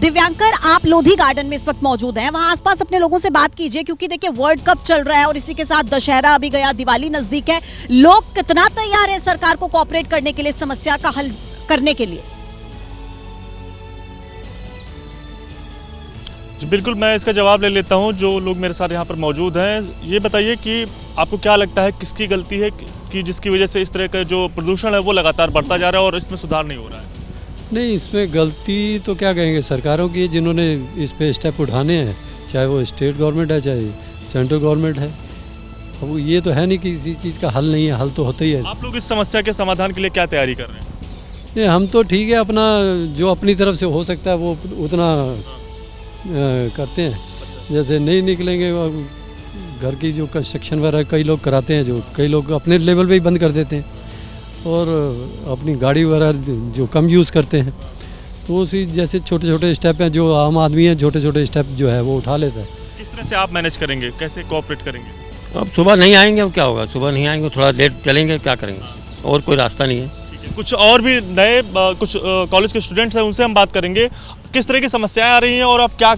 दिव्यांकर, आप लोधी गार्डन में इस वक्त मौजूद हैं, वहां आसपास अपने लोगों से बात कीजिए, क्योंकि देखिए वर्ल्ड कप चल रहा है और इसी के साथ दशहरा अभी गया, दिवाली नजदीक है। लोग कितना तैयार है सरकार को कोऑपरेट करने के लिए, समस्या का हल करने के लिए? जी बिल्कुल, मैं इसका जवाब ले लेता हूं। जो लोग मेरे साथ यहां पर मौजूद हैं, ये बताइए कि आपको क्या लगता है किसकी गलती है कि जिसकी वजह से इस तरह का जो प्रदूषण है वो लगातार बढ़ता जा रहा है और इसमें सुधार नहीं हो रहा है? नहीं, इसमें गलती तो क्या कहेंगे सरकारों की, जिन्होंने इस पे स्टेप उठाने हैं, चाहे वो स्टेट गवर्नमेंट है चाहे सेंट्रल गवर्नमेंट है। अब ये तो है नहीं कि किसी चीज़ का हल नहीं है, हल तो होता ही है। आप लोग इस समस्या के समाधान के लिए क्या तैयारी कर रहे हैं? ये हम तो ठीक है, अपना जो अपनी तरफ से हो सकता है वो उतना करते हैं। जैसे नहीं निकलेंगे, घर की जो कंस्ट्रक्शन वगैरह कई लोग कराते हैं, जो कई लोग अपने लेवल पे ही बंद कर देते हैं, और अपनी गाड़ी वगैरह जो कम यूज़ करते हैं, तो उसी जैसे छोटे छोटे स्टेप हैं, जो आम आदमी है छोटे छोटे स्टेप जो है वो उठा लेता है। किस तरह से आप मैनेज करेंगे, कैसे कोऑपरेट करेंगे? अब सुबह नहीं आएंगे, अब क्या होगा, सुबह नहीं आएंगे, थोड़ा लेट चलेंगे, क्या करेंगे, और कोई रास्ता नहीं है। कुछ और भी नए कुछ कॉलेज के स्टूडेंट्स हैं, उनसे हम बात करेंगे। किस तरह की समस्याएं आ रही हैं और आप क्या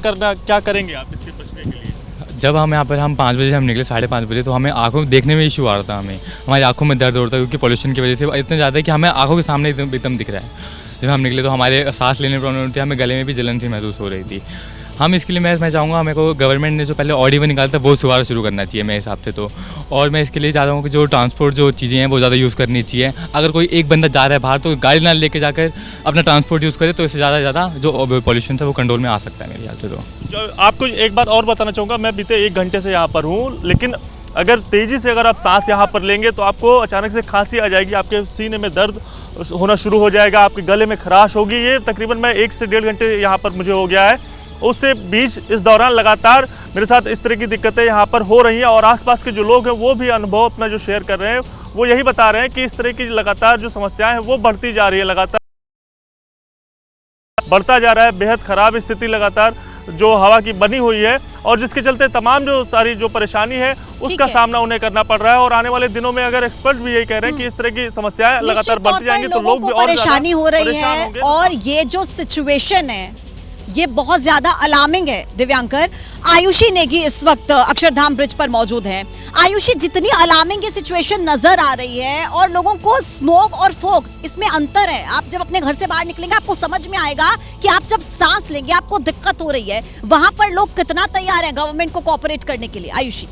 करेंगे आप इससे बचने के लिए? जब हम यहाँ पर 5 बजे हम निकले, 5:30 बजे, तो हमें आंखों में देखने में इशू आ रहा था। हमारी आंखों में दर्द हो रहा था, क्योंकि पोल्यूशन की वजह से इतना ज़्यादा है कि हमें आंखों के सामने एकदम दिख रहा है। जब हम निकले तो हमारे सांस लेने में प्रॉब्लम होती थी, हमें गले में भी जलन सी महसूस हो रही थी। हम इसके लिए मैं चाहूँगा, मेरे को गवर्नमेंट ने जो पहले ऑडी वन निकाला था वो दोबारा शुरू करना चाहिए मेरे हिसाब से तो। और मैं इसके लिए चाहता हूँ कि जो ट्रांसपोर्ट जो चीज़ें हैं वो ज़्यादा यूज़ करनी चाहिए। अगर कोई एक बंदा जा रहा है बाहर, तो गाड़ी ना लेके जाकर अपना ट्रांसपोर्ट यूज़ करे, तो इससे ज़्यादा जो पॉल्यूशन है वो कंट्रोल में आ सकता है मेरे ख्याल से। तो आपको एक बात और बताना चाहूँगा, मैं बीते 1 घंटे से यहाँ पर हूँ, लेकिन अगर तेज़ी से अगर आप सांस यहाँ पर लेंगे तो आपको अचानक से खांसी आ जाएगी, आपके सीने में दर्द होना शुरू हो जाएगा, आपके गले में खराश होगी। ये तकरीबन मैं 1 से 1.5 घंटे यहाँ पर मुझे हो गया है। उससे बीच इस दौरान लगातार मेरे साथ इस तरह की दिक्कतें यहाँ पर हो रही हैं, और आसपास के जो लोग हैं वो भी अनुभव अपना जो शेयर कर रहे हैं, वो यही बता रहे हैं कि इस तरह की लगातार जो समस्याएं हैं वो बढ़ती जा रही है, लगातार बढ़ता जा रहा है। बेहद ख़राब स्थिति लगातार जो हवा की बनी हुई है, और जिसके चलते तमाम जो सारी जो परेशानी है उसका सामना उन्हें करना पड़ रहा है। और आने वाले दिनों में अगर एक्सपर्ट भी यही कह रहे हैं कि इस तरह की समस्याएं लगातार बढ़ती जाएंगी तो लोग भी और परेशानी हो रही है। और ये जो सिचुएशन है ये बहुत ज्यादा अलार्मिंग है। दिव्यांकर, आयुषी नेगी इस वक्त अक्षरधाम ब्रिज पर मौजूद है। आयुषी, जितनी अलार्मिंग ये सिचुएशन नजर आ रही है और लोगों को स्मोक और फोग, इसमें अंतर है। आप जब अपने घर से बाहर निकलेंगे आपको समझ में आएगा कि आप जब सांस लेंगे आपको दिक्कत हो रही है। वहां पर लोग कितना तैयार है गवर्नमेंट को कोऑपरेट करने के लिए? आयुषी।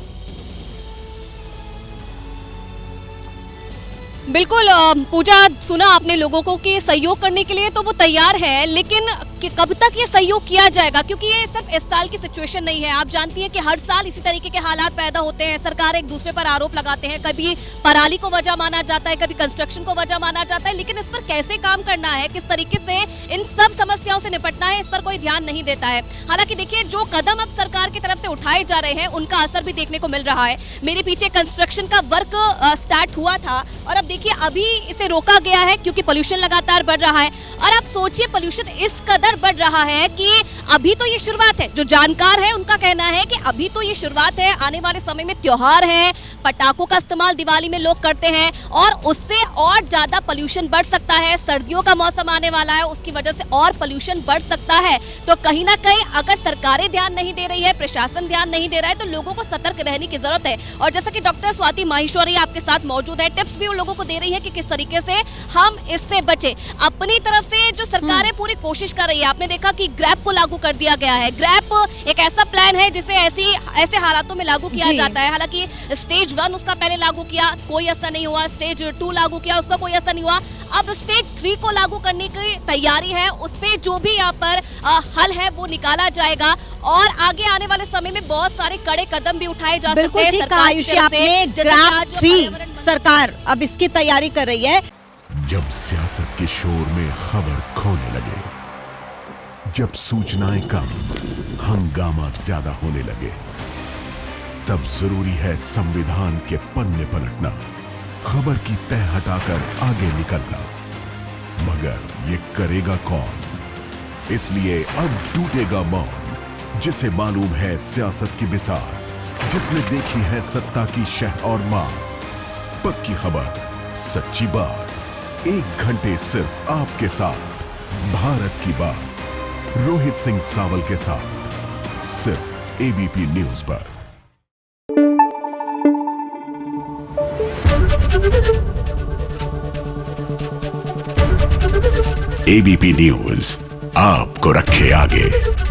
बिल्कुल पूजा, सुना आपने लोगों को कि सहयोग करने के लिए तो वो तैयार है, लेकिन कि कब तक ये सहयोग किया जाएगा? क्योंकि ये सिर्फ इस साल की सिचुएशन नहीं है। आप जानती हैं कि हर साल इसी तरीके के हालात पैदा होते हैं। सरकार एक दूसरे पर आरोप लगाते हैं, कभी पराली को वजह माना जाता है, कभी कंस्ट्रक्शन को वजह माना जाता है, लेकिन इस पर कैसे काम करना है, किस तरीके से इन सब समस्याओं से निपटना है, इस पर कोई ध्यान नहीं देता है। हालांकि देखिए, जो कदम अब सरकार की तरफ से उठाए जा रहे हैं उनका असर भी देखने को मिल रहा है। मेरे पीछे कंस्ट्रक्शन का वर्क स्टार्ट हुआ था, और अब देखिए अभी इसे रोका गया है क्योंकि पोल्यूशन लगातार बढ़ रहा है। और आप सोचिए, पोल्यूशन इस कदर बढ़ रहा है कि अभी तो ये शुरुआत है। जो जानकार है उनका कहना है कि अभी तो ये शुरुआत है, आने वाले समय में त्योहार है, पटाखों का इस्तेमाल दिवाली में लोग करते हैं, और उससे और ज्यादा पोल्यूशन बढ़ सकता है। सर्दियों का मौसम आने वाला है, उसकी वजह से और पोल्यूशन बढ़ सकता है। तो कहीं ना कहीं अगर सरकारें ध्यान नहीं दे रही है, प्रशासन ध्यान नहीं दे रहा है, तो लोगों को सतर्क रहने की जरूरत है। और जैसा कि डॉक्टर स्वाति माहेश्वरी आपके साथ मौजूद है, टिप्स भी उन लोगों को दे रही है कि किस तरीके से हम इससे बचे। अपनी तरफ से जो सरकारें पूरी कोशिश कर रही है, आपने देखा कि ग्रैप को लागू कर दिया गया है। ग्रैप एक ऐसा प्लान है जिसे ऐसे हालातों में लागू किया जाता है। हालांकि स्टेज 1 उसका पहले लागू किया, कोई असर नहीं हुआ। स्टेज 2 लागू किया, उसका कोई असर नहीं हुआ। अब स्टेज 3 को लागू करने की तैयारी है। उस पे जो भी यहाँ पर हल है वो निकाला जाएगा, और आगे आने वाले समय में बहुत सारे कड़े कदम भी उठाए जा सकते हैं। ग्रैप 3 सरकार अब इसकी तैयारी कर रही है। जब सियासत के शोर में खबर खोने लगे, जब सूचनाएं कम, हंगामा ज्यादा होने लगे, तब जरूरी है संविधान के पन्ने पलटना, खबर की तह हटाकर आगे निकलना। मगर ये करेगा कौन? इसलिए अब टूटेगा मौन, जिसे मालूम है सियासत की बिसार, जिसने देखी है सत्ता की शह और मार। पक्की खबर, सच्ची बात, 1 घंटे सिर्फ आपके साथ, भारत की बात। रोहित सिंह सावल के साथ सिर्फ एबीपी न्यूज पर। एबीपी न्यूज आपको रखे आगे।